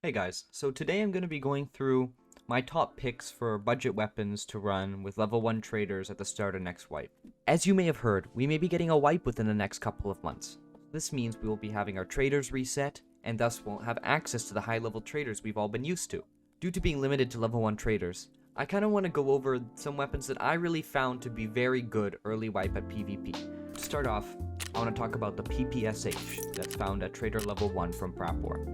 Hey guys, so today I'm going to be going through my top picks for budget weapons to run with level 1 traders at the start of next wipe. As you may have heard, we may be getting a wipe within the next couple of months. This means we will be having our traders reset, and thus won't have access to the high level traders we've all been used to. Due to being limited to level 1 traders, I kind of want to go over some weapons that I really found to be very good early wipe at PvP. To start off, I want to talk about the PPSH that's found at trader level 1 from Prap War.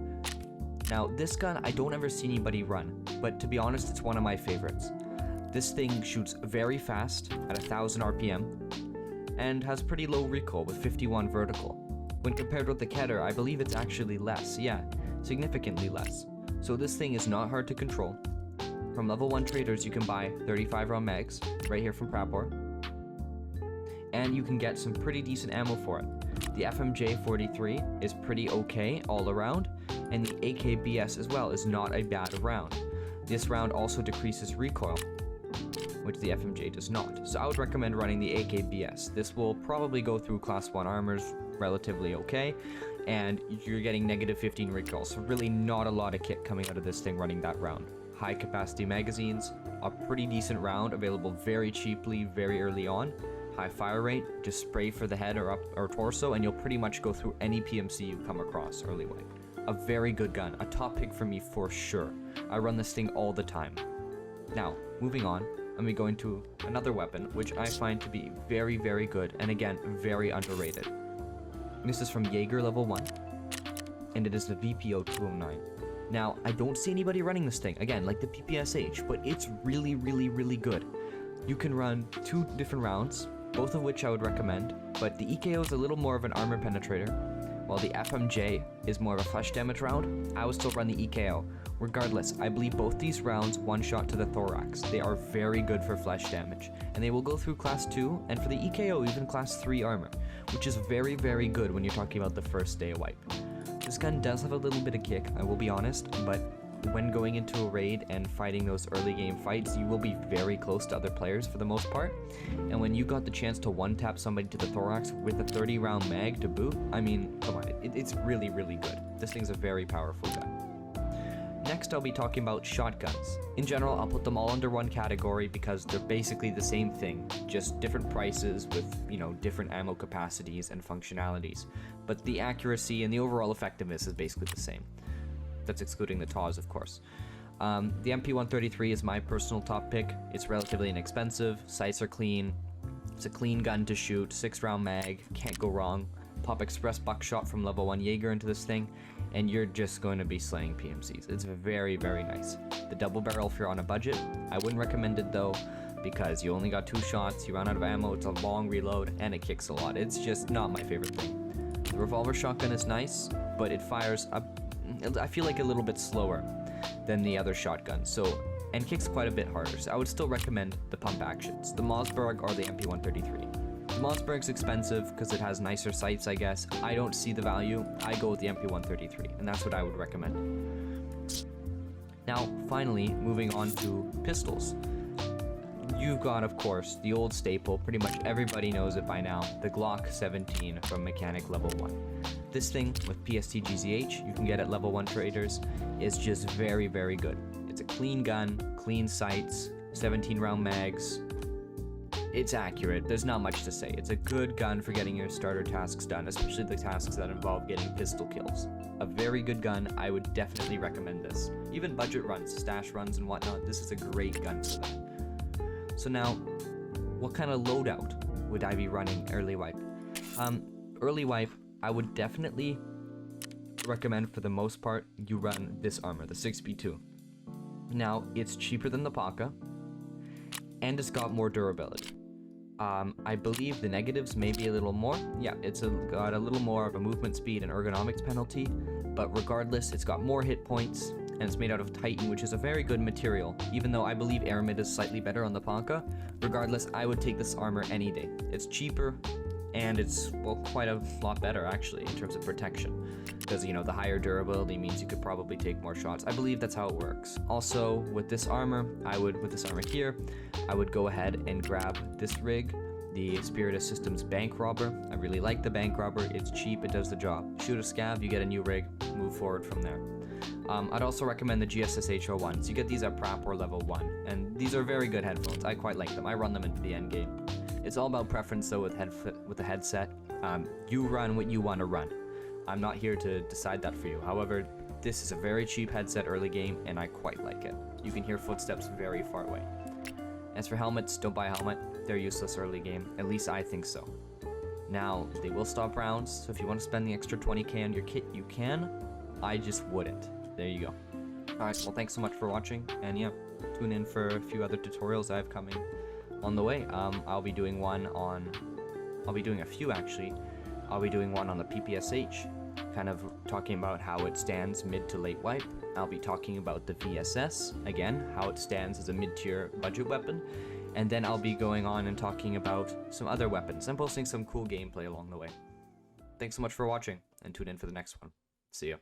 Now, this gun I don't ever see anybody run, but to be honest, it's one of my favorites. This thing shoots very fast at 1000 RPM and has pretty low recoil with 51 vertical. When compared with the Keter, I believe it's actually less, yeah, significantly less. So this thing is not hard to control. From level 1 traders, you can buy 35 round mags right here from Prapor, and you can get some pretty decent ammo for it. The FMJ43 is pretty okay all around, and the AKBS as well is not a bad round. This round also decreases recoil, which the FMJ does not. So I would recommend running the AKBS. This will probably go through class 1 armors relatively okay, and you're getting negative 15 recoil, so really not a lot of kit coming out of this thing running that round. High capacity magazines, a pretty decent round, available very cheaply, very early on. High fire rate, just spray for the head or torso, and you'll pretty much go through any PMC you come across early wipe. A very good gun, a top pick for me for sure. I run this thing all the time. Now, moving on, let me go into another weapon, which I find to be very, very good, and again, very underrated. This is from Jaeger level 1, and it is the VPO 209. Now, I don't see anybody running this thing, again, like the PPSH, but it's really, really, really good. You can run 2 different rounds, both of which I would recommend, but the EKO is a little more of an armor penetrator, while the FMJ is more of a flesh damage round. I would still run the EKO. Regardless, I believe both these rounds one-shot to the thorax. They are very good for flesh damage, and they will go through class 2, and for the EKO, even class 3 armor, which is very, very good when you're talking about the first day of wipe. This gun does have a little bit of kick, I will be honest, but when going into a raid and fighting those early game fights, you will be very close to other players for the most part. And when you got the chance to one-tap somebody to the thorax with a 30 round mag to boot, I mean, come on, it's really, really good. This thing's a very powerful gun. Next, I'll be talking about shotguns. In general, I'll put them all under one category because they're basically the same thing, just different prices with, different ammo capacities and functionalities. But the accuracy and the overall effectiveness is basically the same. That's excluding the TAWs, of course. The MP133 is my personal top pick. It's relatively inexpensive, sights are clean, it's a clean gun to shoot, 6 round mag, can't go wrong. Pop express buckshot from level 1 Jaeger into this thing, and you're just going to be slaying PMCs. It's very, very nice. The double barrel if you're on a budget, I wouldn't recommend it though, because you only got 2 shots, you run out of ammo, it's a long reload, and it kicks a lot. It's just not my favorite thing. The revolver shotgun is nice, but it fires up, I feel like a little bit slower than the other shotguns, and kicks quite a bit harder, so I would still recommend the pump actions, the Mossberg or the MP133. The Mossberg's expensive because it has nicer sights, I guess. I don't see the value. I go with the MP133, and that's what I would recommend. Now, finally, moving on to pistols. You've got, of course, the old staple, pretty much everybody knows it by now, the Glock 17 from Mechanic level 1. This thing, with PSTGZH, you can get at level 1 traders, is just very, very good. It's a clean gun, clean sights, 17 round mags. It's accurate, there's not much to say. It's a good gun for getting your starter tasks done, especially the tasks that involve getting pistol kills. A very good gun, I would definitely recommend this. Even budget runs, stash runs and whatnot, this is a great gun for that. So now, what kind of loadout would I be running early wipe? Early wipe, I would definitely recommend for the most part you run this armor, the 6B2. Now, it's cheaper than the Paka, and it's got more durability. I believe the negatives may be a little more. Yeah, it's got a little more of a movement speed and ergonomics penalty, but regardless, it's got more hit points, and it's made out of Titan, which is a very good material, even though I believe Aramid is slightly better on the Paka. Regardless, I would take this armor any day. It's cheaper, and it's, well, quite a lot better, actually, in terms of protection. Because, the higher durability means you could probably take more shots. I believe that's how it works. Also, with this armor here, I would go ahead and grab this rig, the Spirit Systems Bank Robber. I really like the Bank Robber. It's cheap, it does the job. Shoot a scav, you get a new rig, move forward from there. I'd also recommend the GSSH 01s. You get these at Prap or level 1, and these are very good headphones. I quite like them. I run them into the end game. It's all about preference though with the headset. You run what you want to run. I'm not here to decide that for you. However, this is a very cheap headset early game, and I quite like it. You can hear footsteps very far away. As for helmets, don't buy a helmet. They're useless early game. At least I think so. Now, they will stop rounds, so if you want to spend the extra 20k on your kit, you can. I just wouldn't. There you go. Alright, well thanks so much for watching, and yeah, tune in for a few other tutorials I have coming on the way. I'll be doing a few actually. I'll be doing one on the PPSH, kind of talking about how it stands mid to late wipe. I'll be talking about the VSS, again, how it stands as a mid-tier budget weapon. And then I'll be going on and talking about some other weapons and posting some cool gameplay along the way. Thanks so much for watching, and tune in for the next one. See ya.